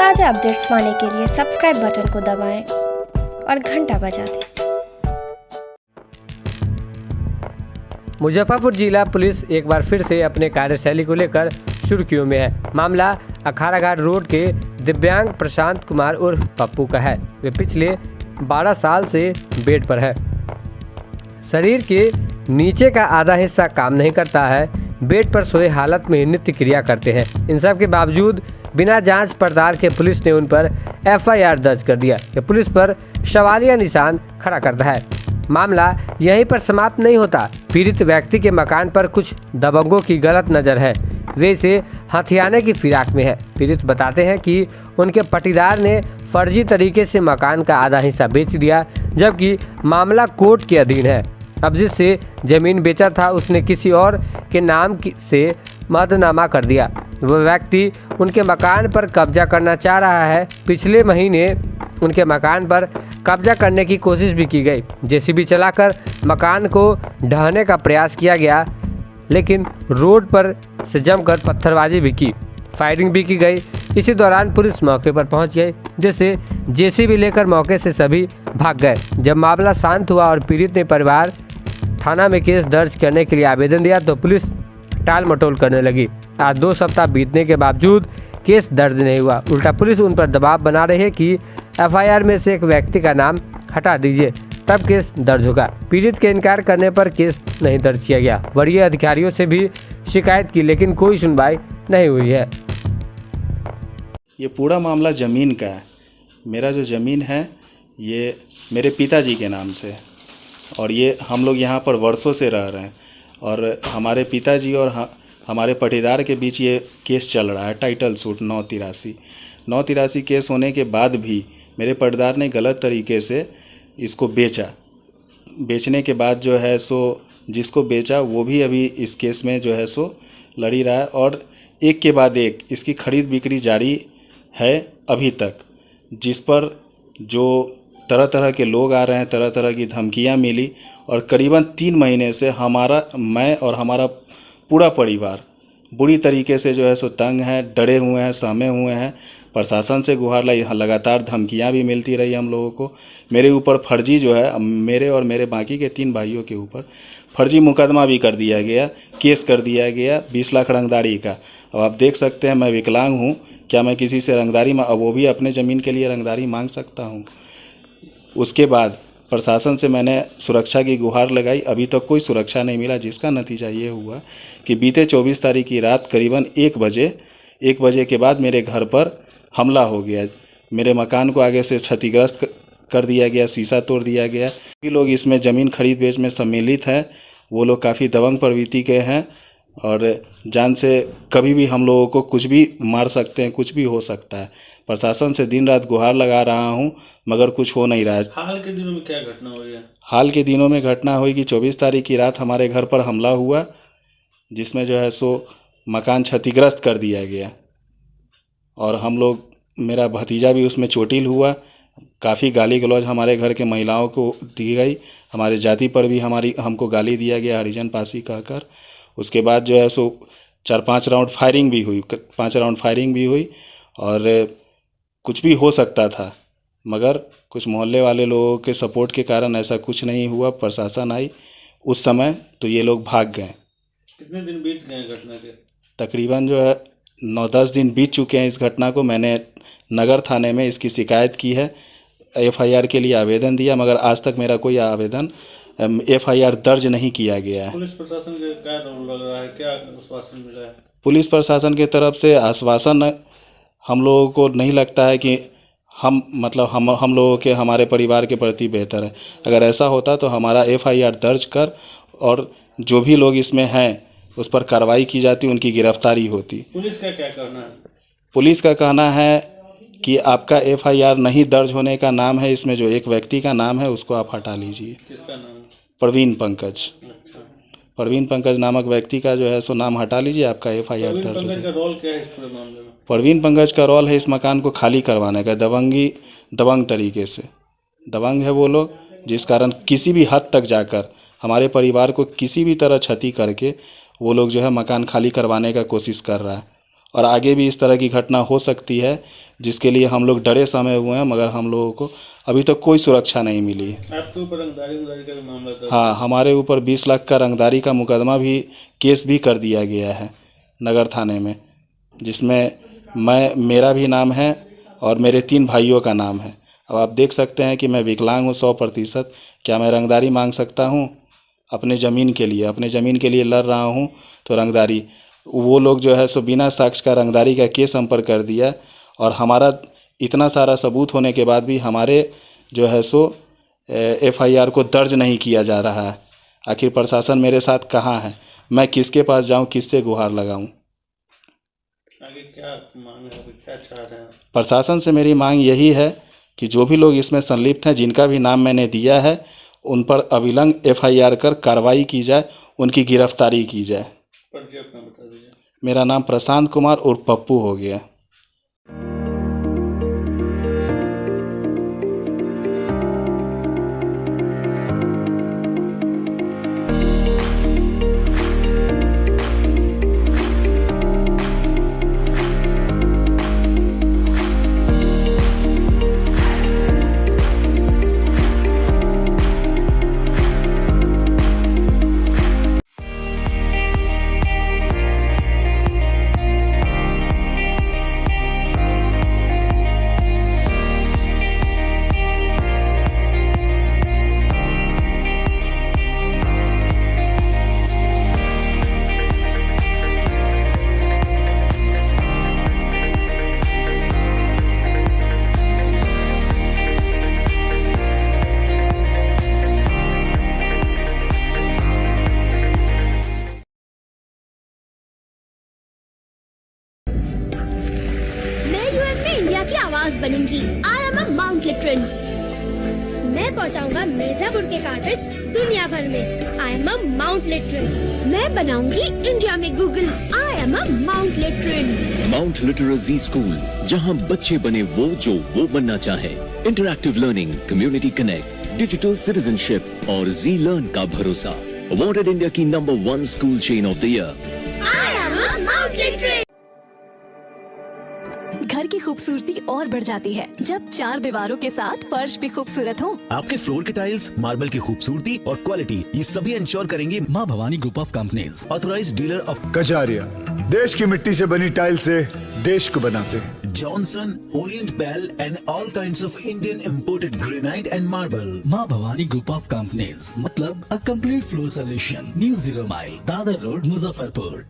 ताज़ा अपडेट्स पाने के लिए सब्सक्राइब बटन को दबाएं और घंटा बजा दें। मुजफ्फरपुर जिला पुलिस एक बार फिर से अपने कार्यशैली को लेकर सुर्खियों में है। मामला अखाड़ाघाट रोड के दिव्यांग प्रशांत कुमार उर्फ पप्पू का है। वे पिछले 12 साल से बेड पर है। शरीर के नीचे का आधा हिस्सा काम नहीं करता है। बेड पर सोए हालत में नित्य क्रिया करते हैं। इन सब के बावजूद बिना जांच पड़ताल के पुलिस ने उन पर FIR दर्ज कर दिया। यह पुलिस पर सवालिया निशान खड़ा करता है। मामला यहीं पर समाप्त नहीं होता। पीड़ित व्यक्ति के मकान पर कुछ दबंगों की गलत नज़र है। वे इसे हथियाने की फिराक में है। पीड़ित बताते हैं कि उनके पटीदार ने फर्जी तरीके से मकान का आधा हिस्सा बेच दिया, जबकि मामला कोर्ट के अधीन है। अब जिससे ज़मीन बेचा था उसने किसी और के नाम से महदनामा कर दिया। वह व्यक्ति उनके मकान पर कब्जा करना चाह रहा है। पिछले महीने उनके मकान पर कब्जा करने की कोशिश भी की गई। JCB चलाकर मकान को ढहाने का प्रयास किया गया, लेकिन रोड पर से जमकर पत्थरबाजी भी की, फायरिंग भी की गई। इसी दौरान पुलिस मौके पर पहुंच गई, जिससे JCB लेकर मौके से सभी भाग गए। जब मामला शांत हुआ और पीड़ित ने परिवार थाना में केस दर्ज करने के लिए आवेदन दिया तो पुलिस टाल मटोल करने लगी। आज 2 सप्ताह बीतने के बावजूद केस दर्ज नहीं हुआ। उल्टा पुलिस उन पर दबाव बना रही है कि FIR में से एक व्यक्ति का नाम हटा दीजिए, तब केस दर्ज होगा। पीड़ित के इनकार करने पर केस नहीं दर्ज किया गया। वरीय अधिकारियों से भी शिकायत की, लेकिन कोई सुनवाई नहीं हुई है। ये पूरा मामला ज़मीन का है। मेरा जो ज़मीन है ये मेरे पिताजी के नाम से है और ये हम लोग यहाँ पर वर्षों से रह रहे हैं और हमारे पिताजी और हमारे पटीदार के बीच ये केस चल रहा है। टाइटल सूट 983 केस होने के बाद भी मेरे पटीदार ने गलत तरीके से इसको बेचा। बेचने के बाद जो है सो जिसको बेचा वो भी अभी इस केस में जो है सो लड़ी रहा है और एक के बाद एक इसकी खरीद बिक्री जारी है अभी तक, जिस पर जो तरह तरह के लोग आ रहे हैं, तरह तरह की धमकियां मिली और करीबन 3 महीने से मैं और हमारा पूरा परिवार बुरी तरीके से जो है सो तंग है, डरे हुए हैं, सहमे हुए हैं। प्रशासन से गुहार लगातार धमकियां भी मिलती रही हम लोगों को। मेरे ऊपर फर्जी जो है, मेरे और मेरे बाकी के 3 भाइयों के ऊपर फर्जी मुकदमा भी कर दिया गया, केस कर दिया गया 20 लाख रंगदारी का। अब आप देख सकते हैं मैं विकलांग हूँ, क्या मैं किसी से रंगदारी वो भी अपने ज़मीन के लिए रंगदारी मांग सकता हूँ? उसके बाद प्रशासन से मैंने सुरक्षा की गुहार लगाई, अभी तक कोई सुरक्षा नहीं मिला, जिसका नतीजा ये हुआ कि बीते 24 तारीख की रात करीबन 1 बजे के बाद मेरे घर पर हमला हो गया। मेरे मकान को आगे से क्षतिग्रस्त कर दिया गया, शीशा तोड़ दिया गया। भी लोग इसमें ज़मीन खरीद बेच में सम्मिलित हैं, वो लोग काफ़ी दबंग प्रवृत्ति के हैं और जान से कभी भी हम लोगों को कुछ भी मार सकते हैं, कुछ भी हो सकता है। प्रशासन से दिन रात गुहार लगा रहा हूं, मगर कुछ हो नहीं रहा है। हाल के दिनों में क्या घटना हुई है? हाल के दिनों में घटना हुई कि 24 तारीख की रात हमारे घर पर हमला हुआ, जिसमें जो है सो मकान क्षतिग्रस्त कर दिया गया और हम लोग, मेरा भतीजा भी उसमें चोटिल हुआ। काफ़ी गाली गलौज हमारे घर के महिलाओं को दी गई, हमारे जाति पर भी हमको गाली दिया गया, हरिजन पासी कहकर। उसके बाद जो है सो 4-5 राउंड फायरिंग भी हुई और कुछ भी हो सकता था, मगर कुछ मोहल्ले वाले लोगों के सपोर्ट के कारण ऐसा कुछ नहीं हुआ। प्रशासन आई उस समय तो ये लोग भाग गए। कितने दिन बीत गए घटना के? तकरीबन जो है 9-10 दिन बीत चुके हैं इस घटना को। मैंने नगर थाने में इसकी शिकायत की है, FIR के लिए आवेदन दिया, मगर आज तक मेरा कोई आवेदन FIR दर्ज नहीं किया गया है। पुलिस प्रशासन का क्या रोल लग रहा है, क्या आश्वासन मिला है? पुलिस प्रशासन की तरफ से आश्वासन हम लोगों को नहीं लगता है कि हम लोगों के, हमारे परिवार के प्रति बेहतर है। अगर ऐसा होता तो हमारा FIR दर्ज कर और जो भी लोग इसमें हैं उस पर कार्रवाई की जाती, उनकी गिरफ्तारी होती। पुलिस का क्या कहना है? पुलिस का कहना है कि आपका FIR नहीं दर्ज होने का नाम है, इसमें जो एक व्यक्ति का नाम है उसको आप हटा लीजिए। किसका नाम? प्रवीण पंकज। अच्छा। प्रवीण पंकज नामक व्यक्ति का जो है सो नाम हटा लीजिए, आपका FIR दर्ज हो प्रवीण पंकज जाए। का रोल क्या है इस पूरे मामले में? प्रवीण पंकज का रोल है इस मकान को खाली करवाने का। दबंग तरीके से दबंग है वो लोग, जिस कारण किसी भी हद तक जाकर हमारे परिवार को किसी भी तरह क्षति करके वो लोग जो है मकान खाली करवाने का कोशिश कर रहा है और आगे भी इस तरह की घटना हो सकती है, जिसके लिए हम लोग डरे समय हुए हैं, मगर हम लोगों को अभी तक कोई सुरक्षा नहीं मिली है। आपके ऊपर रंगदारी का भी मामला दर्ज हाँ, हमारे ऊपर 20 लाख का रंगदारी का मुकदमा भी केस भी कर दिया गया है नगर थाने में, जिसमें मेरा भी नाम है और मेरे 3 भाइयों का नाम है। अब आप देख सकते हैं कि मैं विकलांग हूँ 100%। क्या मैं रंगदारी मांग सकता हूँ अपने ज़मीन के लिए? अपने ज़मीन के लिए लड़ रहा हूँ तो रंगदारी, वो लोग जो है सो बिना साक्ष्य का रंगदारी का केस हम पर कर दिया, और हमारा इतना सारा सबूत होने के बाद भी हमारे जो है सो FIR को दर्ज नहीं किया जा रहा है। आखिर प्रशासन मेरे साथ कहाँ है? मैं किसके पास जाऊँ, किससे गुहार लगाऊँ? आगे क्या मांग है, क्या चाह रहे हैं? प्रशासन से मेरी मांग यही है कि जो भी लोग इसमें संलिप्त हैं, जिनका भी नाम मैंने दिया है, उन पर अविलंब FIR कर कार्रवाई की जाए, उनकी गिरफ्तारी की जाए। परिचय अपना बता दीजिए। मेरा नाम प्रशांत कुमार और पप्पू हो गया। इंडिया की आवाज बनूंगी। आई एम अ माउंट लिटरन। मैं पहुंचाऊंगा मिर्जापुर के कार्टेज दुनिया भर में। I am a Mount Literan. मैं बनाऊंगी इंडिया में Google. I am a Mount Literan. Mount Litera Zee school, जहां बच्चे बने जो वो बनना चाहे। Interactive learning, community connect, digital citizenship और जी लर्न का भरोसा। अवॉर्डेड इंडिया की number 1 school chain of the year. I am a Mount Literan. घर की खूबसूरती और बढ़ जाती है जब 4 दीवारों के साथ फर्श भी खूबसूरत हो। आपके फ्लोर के टाइल्स, मार्बल की खूबसूरती और क्वालिटी, ये सभी इंश्योर करेंगे माँ Bhavani group of companies, authorised dealer of Kajaria. देश की मिट्टी से बनी टाइल से देश को बनाते हैं। Johnson, Orient Bell and all kinds of Indian imported granite and marble. माँ भवानी ग्रुप ऑफ कंपनीज, मतलब a complete floor solution. New 0 mile, Dadar road, Muzaffarpur.